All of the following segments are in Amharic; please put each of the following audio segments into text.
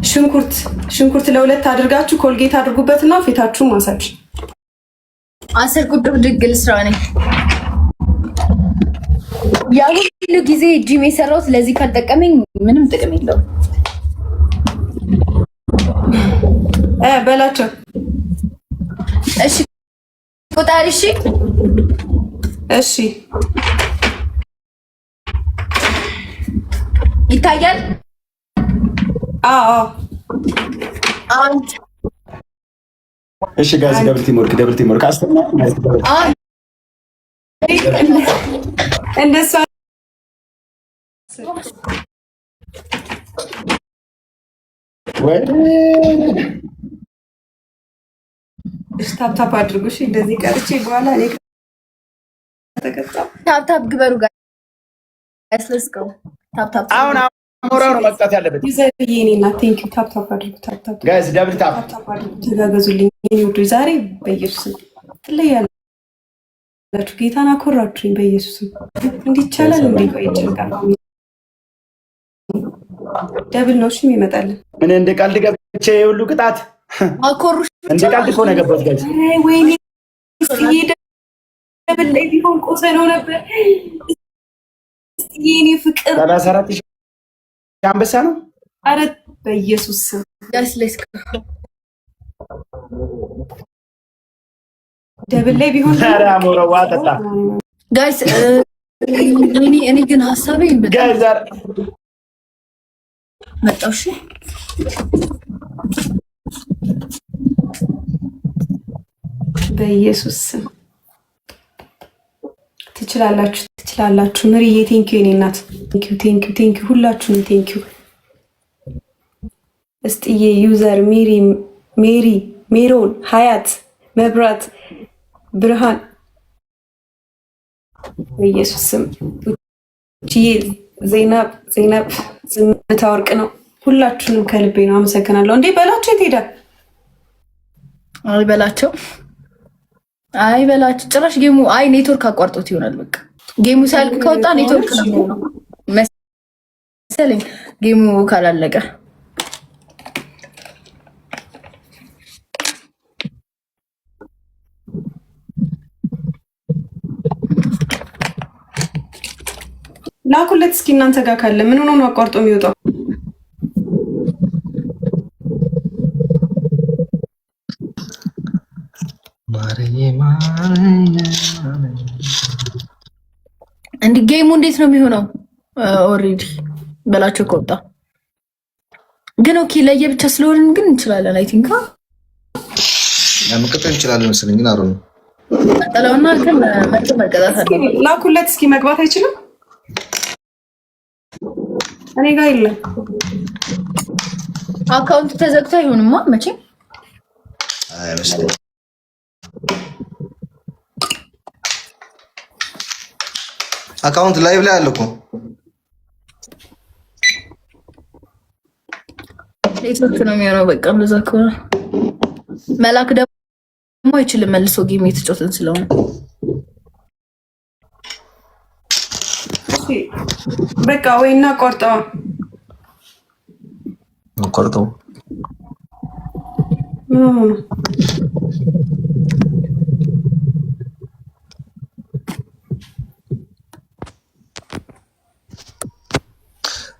ሽንኩርት ለሁለት አድርጋችሁ ኮልጌት አድርጉበትና ፊታችሁን ማሳጅ። 10 ቁጥር ድግል ስራ ነኝ። ያው ሁሉ ጊዜ ጂም የሰራሁት ለዚህ ካልጠቀመኝ ምንም ጥቅም የለውም። በላቸው። እሺ ቁጣሪ። እሺ ይታያል። አዎ እሺ ጋይስ ደብል ቲም ወርክ አስተማ እንደሱ ወይ ታፕ አድርጉ። እሺ እንደዚህ ቀርቼ በኋላ እኔ ተቀጣው ታፕ ግበሩ ጋይስ let's go ታፕ አሁን አሞራው ነው መጣት ያለበት። ይዘይኔና ቴንክ ዩ ታፕ አድርጉ። ታፕ ጋይስ ደብል ታፕ አድርጉ። ተጋገዙልኝ። እኔ ወዶ ዛሬ በኢየሱስ ትለያላችሁ። ጌታን አኮራችሁኝ። በኢየሱስ እንዲህ ይቻላል እንዴ? ቆይ ጭንቀት ደብል ነው። እሺ ይመጣል። እኔ እንደ ቀልድ ገብቼ ሁሉ ቅጣት አኮሩሽ እንደ ቀልድ እኮ ነው የገባሁት ጋይስ። ወይኔ ደብል ላይ ቢሆን ቆሰ ነው ነበር። የኔ ፍቅር 34 ሺህ አንበሳ ነው። አረ በኢየሱስ ጋይስ let's go ደብል ላይ ቢሆን ኧረ አሞራው ዋጠጣ ጋይስ። እኔ ግን ሐሳቤ ጋይስ ዛሬ መጣሽ በኢየሱስ ትችላላችሁ። ምሪዬ ቴንኪው የኔ እናት ቴንኪው ሁላችሁም ቴንኪው። እስጥዬ ዩዘር ሜሪ ሜሮን ሀያት መብራት ብርሃን በኢየሱስ ስም ዜናብ ዝምታ ወርቅ ነው። ሁላችሁንም ከልቤ ነው አመሰግናለሁ። እንዴ በላቸው የት ሄደ? አይ በላቸው ጭራሽ ጌሙ ኔትወርክ አቋርጦት ይሆናል። በቃ ጌሙ ሳያልቅ ከወጣ ኔትወርክ ነው መሰለኝ ጌሙ ካላለቀ። ላኩለት እስኪ እናንተ ጋር ካለ ምን ሆኖ ነው አቋርጦ የሚወጣው? እንዴ ጌሙ እንዴት ነው የሚሆነው? ኦሬዲ በላቸው ከወጣ ግን ኦኬ ለየብቻ ስለሆንን ግን እንችላለን። አይ ቲንክ መቀጠል እንችላለን መሰለኝ ግን አሩ ነው ቀጠለውና ግን መቀጣት አለ። ላኩለት እስኪ መግባት አይችልም? እኔ ጋር የለም። አካውንት ተዘግቶ አይሆንማ መቼ? አይ መስለኝ አካውንት ላይቭ ላይ አለ እኮ ኔትወርክ ነው የሚሆነው። በቃ እንደዛ ከሆነ መላክ ደግሞ አይችልም መልሶ ጌም የተጫወትን ስለሆነ በቃ ወይና ቆርጠው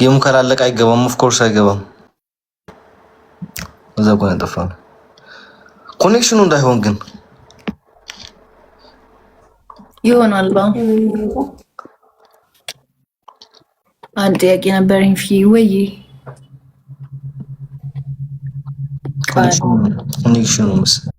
ጌሙ ካላለቀ አይገባም። ኦፍ ኮርስ አይገባም። እዛ ቆይ ጠፋ ኮኔክሽኑ እንዳይሆን ግን ይሆናል። አንድ ጥያቄ ነበረኝ ወይ ኮኔክሽኑ መሰለኝ።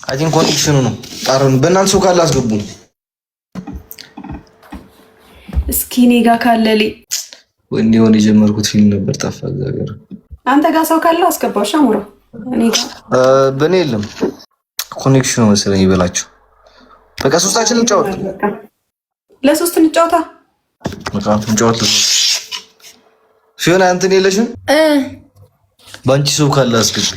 አይ ቲንክ ኮኔክሽኑ ነው። ጣሩን በእናንተ ሰው ካለ አስገቡ። እስኪ እኔ ጋር ካለልኝ ወንድ የሆነ የጀመርኩት ፊልም ነበር ጠፋ። እግዚአብሔር አንተ ጋር ሰው ካለ አስገባው። ሻሙራ እኔ በእኔ የለም ኮኔክሽኑ መሰለኝ ይበላችሁ። በቃ ሶስታችን እንጫወት። ለሶስት እንጫወታ። በቃ እንጫወት። ፊዮና አንተን የለሽም? ባንቺ ሰው ካለ አስገቢ።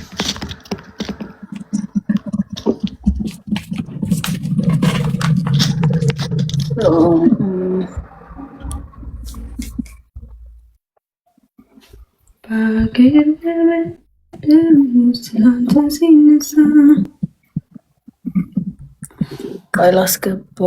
ስላንተ ሲነሳ ቃል አስገባ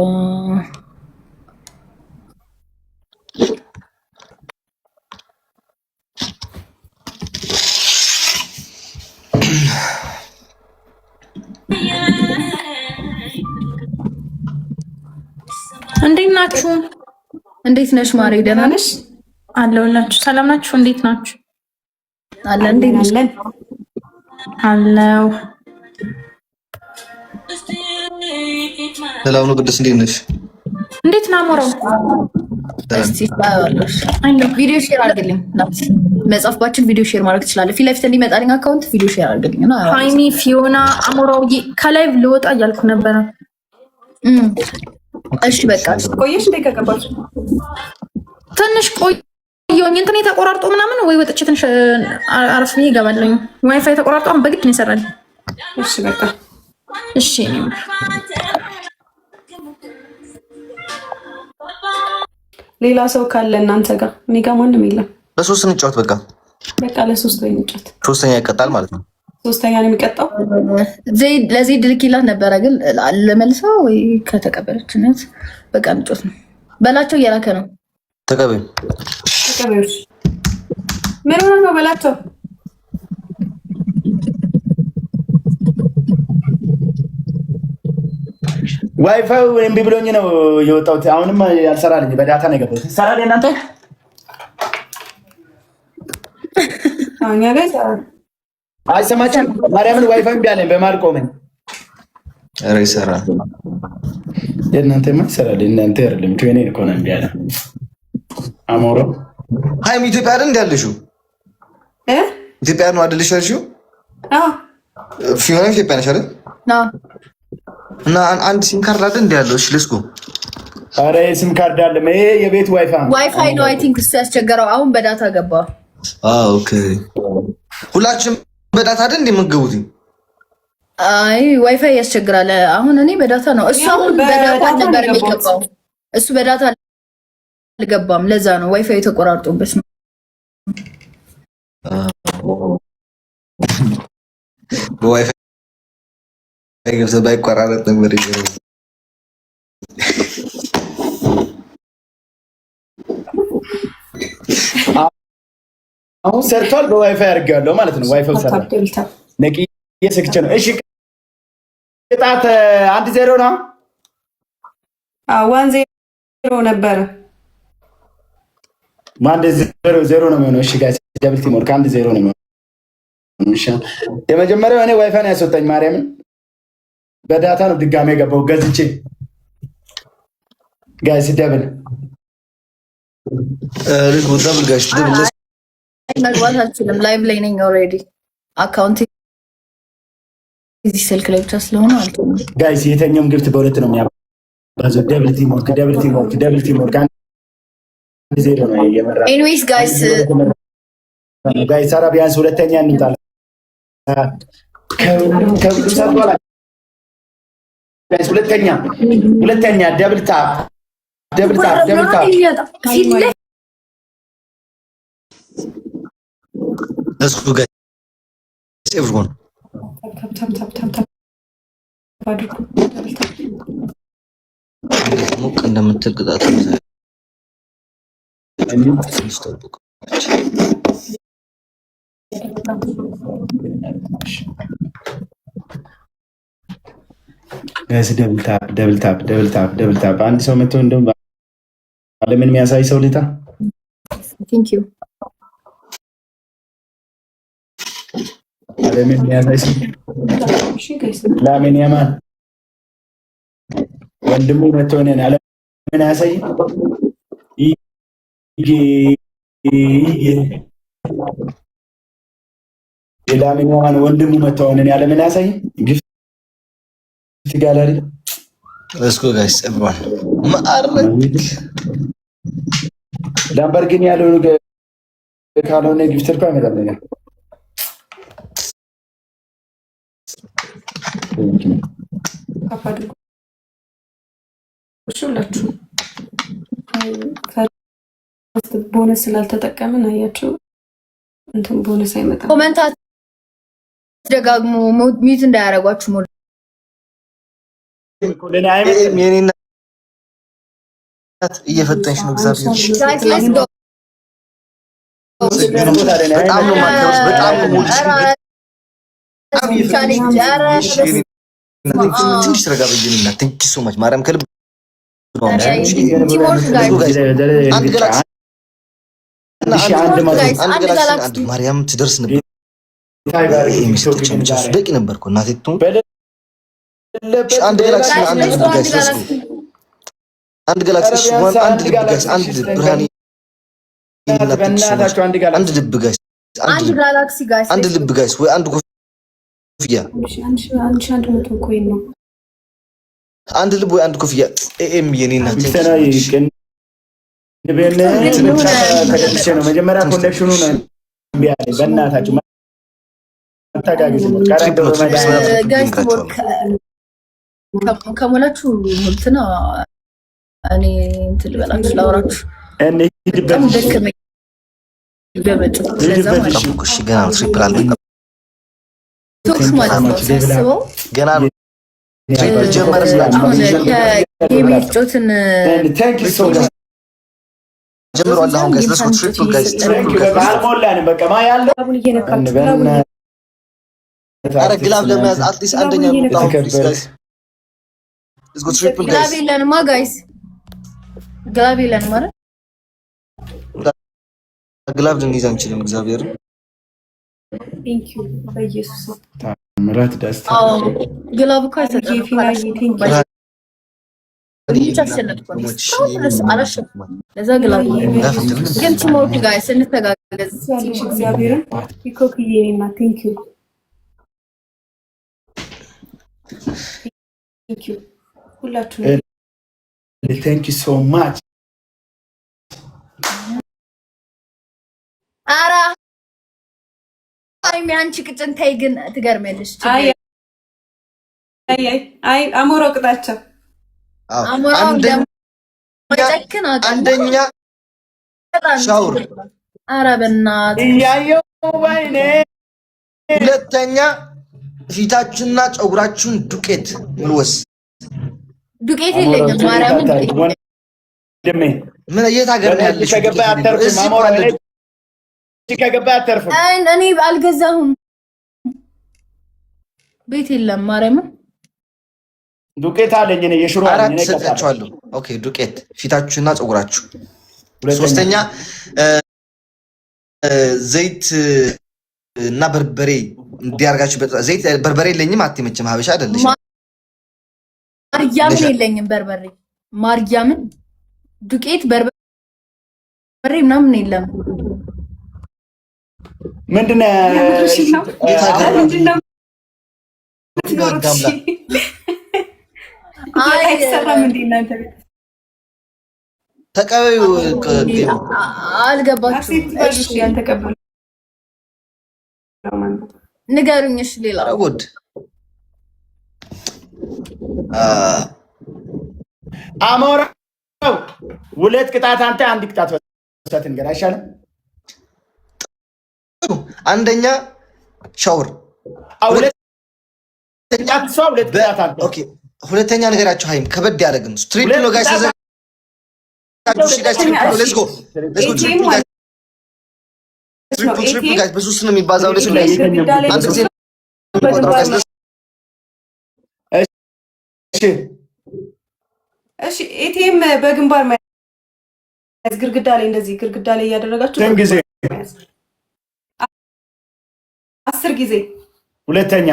እንዴት ናችሁ? እንዴት ነሽ ማሬ? ደህና ነሽ? አለሁላችሁ። ሰላም ናችሁ? እንዴት ናችሁ? አለን። እንዴት ነሽ? አለው። ሰላም ነው። ቅድስት እንዴት ነሽ? እንዴት ነው አሞራው? እስቲ ታያለሽ። ቪዲዮ ሼር አድርግልኝ። መጽሐፍባችን ቪዲዮ ሼር ማድረግ ትችላለህ። ፊት ለፊት እንዲመጣልኝ አካውንት ቪዲዮ ሼር አድርግልኝ እና ሃይሚ ፊዮና አሞራው ከላይቭ ልወጣ እያልኩ ነበረ። እሺ በቃ ቆየሽ እንደ ከገባሽ ትንሽ ቆየሁኝ። እንትን ተቆራርጦ ምናምን ወይ ወጥቼ ትንሽ አረፍ ብዬ እገባለሁ። ዋይፋይ ተቆራርጦ አሁን በግድ ነው ይሰራል። እሺ በቃ እሺ። ሌላ ሰው ካለ እናንተ ጋር እኔ ጋር ማንም የለም። በሶስት እንጫወት። በቃ ለሶስት ወይ እንጫወት። ሶስተኛ ይቀጣል ማለት ነው። ሶስተኛ ነው የሚቀጣው። ለዚህ ድልኪላት ነበረ ግን ለመልሰው ወይ ከተቀበለችነት በቃ እንጫወት ነው በላቸው። እየላከ ነው። ተቀበይ። ምን ሆነ ነው በላቸው። ዋይፋይ እምቢ ብሎኝ ነው የወጣሁት። አሁንም ያልሰራልኝ በዳታ ነው የገባሁት። ይሰራል እናንተ? እኛ ጋር ይሰራል። አይሰማችም? ማርያምን ዋይፋይ እምቢ አለኝ በመሀል ቆመኝ። ኧረ ይሰራል። የእናንተማ ይሰራል። እናንተ አይደለም ከኔ እኮ ነው እምቢ አለ። አሞሮ ሃይሚ ኢትዮጵያ አይደል እንደ ያለሽው? ኢትዮጵያ ነው አይደል ያለሽው? ፊዮና ኢትዮጵያ ነሽ አይደል? እና አንድ ሲም ካርድ አይደል እንደ ያለው? እሺ ልስኩ። ኧረ ሲም ካርድ አለ። ይሄ የቤት ዋይፋይ ነው። አይ ቲንክ እሱ ያስቸገረው። አሁን በዳታ ገባ። ኦኬ። ሁላችንም በዳታ አይደል እንደምትገቡት? አይ ዋይፋይ ያስቸግራል። አሁን እኔ በዳታ ነው። እሱ አሁን በዳታ ነበር የሚገባው። እሱ በዳታ አልገባም። ለዛ ነው ዋይፋይ ተቆራርጦበት ነው። በዋይፋይ ገብተህ ባይቆራረጥ ነበር ይገርም። አሁን ሰርቷል። በዋይፋይ አድርጌዋለሁ ማለት ነው። ዋይፋይ ሰርቷል። ነቂ የሰክቼ ነው። እሺ ቅጣት 1-0 ነው። 1-0 ነበረ። 1-0 ነው የሚሆነው። እሺ ጋር ደብል ቲም ወርክ 1-0 ነው የሚሆነው። እሺ የመጀመሪያው እኔ ዋይፋይ ነው ያስወጣኝ። ማርያምን በዳታ ነው ድጋሜ ገባው ገዝቼ። ጋይስ ደብል ደብል ጋይስ ደብል መግባት አልችልም። ላይቭ ላይ ነኝ ኦልሬዲ። አካውንት እዚህ ስልክ ላይ ብቻ ስለሆነ አልተውም። ጋይስ የተኛውም ግብት በሁለት ነው የሚያባዘው። ደብል ቲም ወርክ 1-0 ነው የመራ። ኤኒዌይስ ጋይስ ኧረ ቢያንስ ሁለተኛ እንውጣለን። ከሁሉም ሰጥቷል። ጋይስ ሁለተኛ ደብል ታፕ እስኩ ጋይስ ኤቭሪዋን ሞቅ እንደምትል ቅጣት ጋይስ ደብል ታፕ አንድ ሰው መጥቶ እንደውም ዓለምን የሚያሳይ ሰው ልታ ቴንክ ዩ ዓለምን የሚያሳይ ሰው ላሜን ያማን ወንድሙ መጥቶ እኔን ዓለምን ያሳይ የላሜን ያማን ወንድሙ መጥቶ እኔን ዓለምን ያሳይ ግፍ ጋላሪ እስኩ ጋይስ ኤቭሪዋን ማአረግ ላምበርጊኒ ያለው ካልሆነ ጊፍት እኮ አይመጣልኝም። ቦነስ ስላልተጠቀምን አያችሁ እንትን ቦነስ አይመጣም። ኮሜንት ደጋግሞ ሚት እንዳያረጓችሁ ሞድ የኔና እየፈተንሽ ነው እግዚአብሔር በጣም ነው ማከብርሽ በጣም ነው ሞልሽ ትንሽ ተረጋ በየኔና ቴንክ ዩ ሶ ማች ማርያም ከልብ አንድ ማርያም ትደርስ ነበር በቂ ነበር እኮ እናቴ አንድ ጋላክሲ አንድ ጋላክሲ አንድ ልብ ጋይስ አንድ ብርሃን አንድ ልብ ጋይስ አንድ ጋላክሲ ጋይስ አንድ ልብ ጋይስ ወይ አንድ ኮፍያ አንድ ልብ ወይ አንድ ኮፍያ ኤም የኔና መጀመሪያ ኮኔክሽኑ ነው በእናታችሁ ከሞላችሁ እንትና እኔ እንትን ልበላችሁ ላውራችሁ በጣም ደከመኝ ገመጭ ስለዛ ማለት ነው። እሺ ገና ትሪፕል አለ ቶክስ ማለት ነው ሳስበው ገና ትሪፕል ጀመረ የሚጮትን ጀምሯል። አሁን ጋይስ ለስኩ ትሪፕል ጋይስ አልሞላንም በቃ ማ ያለው አረ ግላብ ለመያዝ አትሊስት አንደኛ ነው ጋይስ ለስኩ ትሪፕል ጋይስ ግላብ የለንማ ጋይስ ግላብ የለንም ማለት ግላብ ልንይዝ አንችልም። እግዚአብሔር ቴንክ ዩ በኢየሱስ ምራት ደስታ ግላብ እኮ አይሰጥም ለዛ ግላብ ግን ቲሞርድ ጋይስ እንተጋገዝ እግዚአብሔርን ይኮክዬና ቴንክ ዩ ቴንክ ዩ ሁላችሁም ቴንክ ዩ ሶ ማች አራ አይ አንቺ ቅጭን ታይ ግን ትገርመልሽ። አይ አሞራው ቅጣቸው አሞራው ደምጨክና አንደኛ ሻውር አራ በእናትህ ያየው ባይኔ ሁለተኛ ፊታችሁና ጸጉራችሁን ዱቄት መልወስ ዱቄት የለኝም ማርያምን ደሜ ምን የት ሀገር ነው ያለሽ? ከገባ አተርፍ ማሞራ ላይ ከገባ አተርፍ እኔ አልገዛሁም ቤት የለም ማርያምን ዱቄት አለኝ እኔ የሽሮ አለኝ እኔ ከታችኋለሁ። ኦኬ ዱቄት ፊታችሁና ጸጉራችሁ። ሶስተኛ ዘይት እና በርበሬ እንዲያርጋችሁ ዘይት በርበሬ የለኝም አትመችም ሀበሻ አይደለሽ ማርያምን የለኝም በርበሬ ማርያምን ዱቄት በርበሬ ምናምን የለም ምንድነው ተቀበዩ አልገባችሁም ንገሩኝ እሺ ሌላ ጉድ አሞራው ሁለት ቅጣት አንተ አንድ ቅጣት ወሰት እንገር አይሻልም? አንደኛ ሻወር ሁለተኛ ነገራችሁ ሃይም ከበድ ያደረግን ትሪፕል ነው ጋይስ ትሪፕል ጋይስ በሶስት ነው የሚባዛው አንድ ጊዜ እሺ ኤቲኤም በግንባር መያዝ ግርግዳ ላይ እንደዚህ ግርግዳ ላይ እያደረጋችሁ ጊዜ 10 ጊዜ ሁለተኛ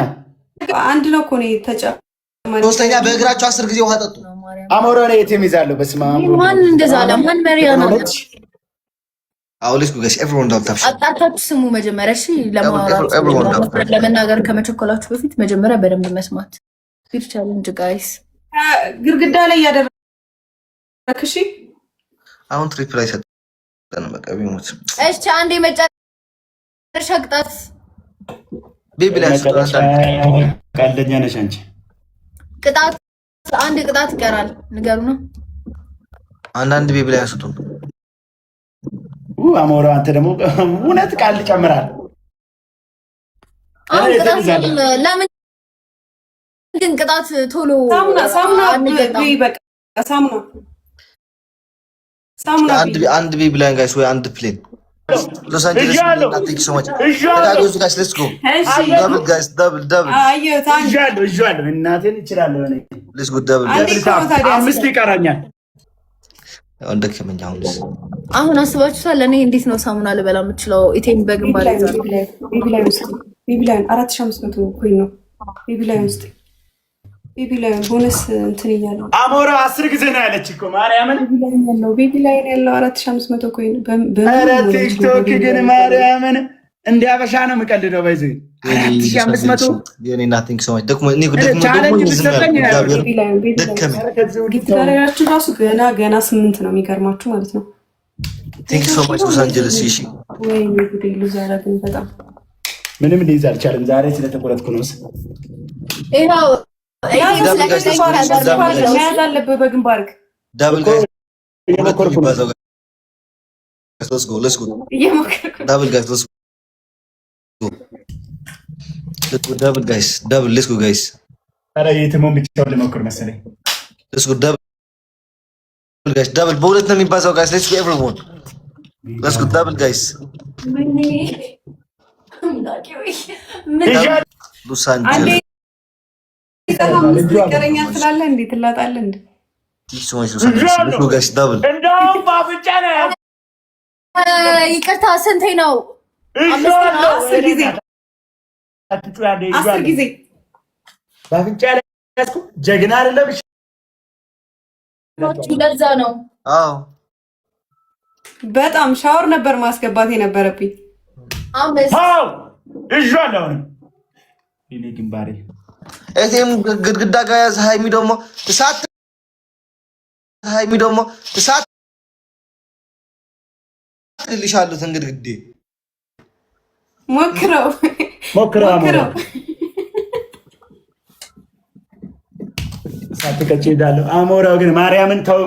አንድ ነው እኮ ነው ተጨማሪ ሶስተኛ በእግራችሁ 10 ጊዜ ውሃ ጠጡ። አሞራ ነው ኤቲኤም ይዛለሁ በስመ አብ ማን እንደዛ አለ ማን መሪያ ነው አውልስ ጉጋሽ ኤቭሪዋን ዳው ታፕ አጣጣችሁ ስሙ መጀመሪያ እሺ ለመናገር ከመቸኮላችሁ በፊት መጀመሪያ በደንብ መስማት ፊር ቻሌንጅ ጋይስ ግርግዳ ላይ ያደረክሽ አሁን ትሪፕል ላይ ሰጠን በቃ ቢሞት እሺ አንዴ መጨረሻ ቅጣት ቤቢ ላይ ሰጠን ቀልደኛ ነሽ አንቺ ቅጣት አንድ ቅጣት ይቀራል ንገሩ ነው አንድ ቤቢ ላይ ሰጠን አሞራ አንተ ደግሞ እውነት ቃል ጨምራል አሁን ለምን ግን ቅጣት ቶሎ ሳሙና በቃ ሳሙና አንድ ቢ ብላን ጋይስ ወይ አንድ ፕሌን ሎስ አንጀለስ thank you so much guys let's go double guys double አየሁ እናቴን እችላለሁ እኔ let's go double አምስት ይቀራኛል አሁን አስባችሁታል እኔ እንዴት ነው ሳሙና ልበላ የምችለው ኢቴም በግንባር ይዛል ቢቢላን 4500 ኮይን ነው ቢቢላን ቦነስ እንትን ይያለው አሞራ 10 ጊዜ ነው ያለች እኮ ማርያምን ቢቢላን ያለው 4500 ኮይን ኧረ ቲክቶክ ግን ማርያምን እንዲያበሻ ነው የምቀልደው በዚህ 4500 የኔ ናቲንግ ሶ ማች ደግሞ ጊፍታራችሁ ራሱ ገና 8 ነው የሚገርማችሁ ማለት ነው ቲንክ ሶ ማች ሎስ አንጀለስ እሺ ወይ ጉዴ ሉዛራ ግን በጣም ምንም ሊይዝ አልቻለም ዛሬ ስለተቆረጥኩ ነው ይሄው መያዝ አለብህ በግንባርክ ዳብል ጋይስ let's go double guys let's go double guys double let's go guys አረ የትሞን ብቻውን ልሞክር መሰለኝ let's go double guys double በሁለት ነው የሚባዛው guys let's go everyone let's go double guys ሎስ አንጀለስ ይቀረኛ ትላለህ እንዴ ትላጣለህ እንዴ ቲክቶክ ሎስ አንጀለስ let's go guys double እንደውም ባብቻ ነው ይቅርታ ስንቴ ነው 10 ጊዜ ባብቻ ላይ ያስኩ ጀግና አይደለም ለዛ ነው አዎ በጣም ሻወር ነበር ማስገባት የነበረብኝ አዎ እጇለሁ እኔ ግንባሬ እቴም ግድግዳ ጋር ያዝ ሃይሚ ደግሞ እሳት ልሻሉት እንግዲህ ሞክረው ሳትከጪ ሄዳለሁ አሞራው ግን ማርያምን ተው